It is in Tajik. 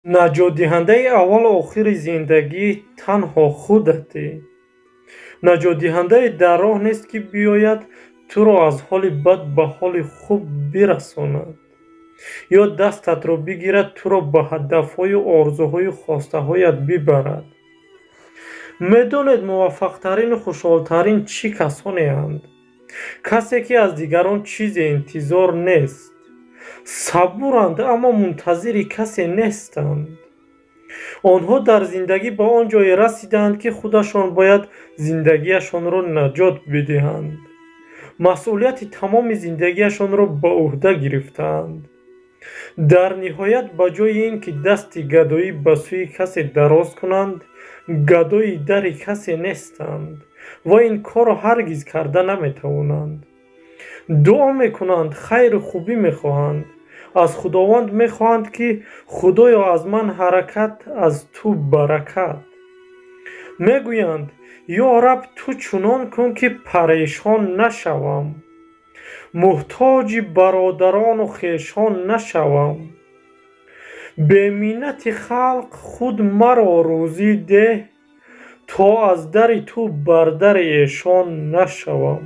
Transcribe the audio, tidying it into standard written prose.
наҷотдиҳандаи аввалу охири зиндагӣ танҳо худате. наҷотдиҳандаи дар роҳ нест, ки биёяд туро аз ҳоли бад ба ҳоли хуб бирасонад, ё дастатро бигирад, туро ба ҳадафҳою орзуҳою хостаҳоят бибарад. медонед муваффақтарину хушҳолтарин чӣ касонеанд? касе ки аз дигарон чизе интизор нест, сабуранд, аммо мунтазири касе нестанд. онҳо дар зиндагӣ ба он ҷое расидаанд, ки худашон бояд зиндагиашонро наҷот бидиҳанд. масъулияти тамоми зиндагиашонро ба уҳда гирифтаанд. дар ниҳоят ба ҷои ин ки дасти гадоӣ ба сӯи касе дароз кунанд, гадои дари касе нестанд ва ин корро ҳаргиз карда наметавонанд. дуо мекунанд, хайру хубӣ мехоҳанд, аз худованд мехоҳанд, ки худоё аз ман ҳаракат, аз ту баракат. мегӯянд, ё раб, ту чунон кун, ки парешон нашавам, муҳтоҷи бародарону хешон нашавам. беминнати халқ худ маро рӯзӣ деҳ, то аз дари ту бар дари эшон нашавам.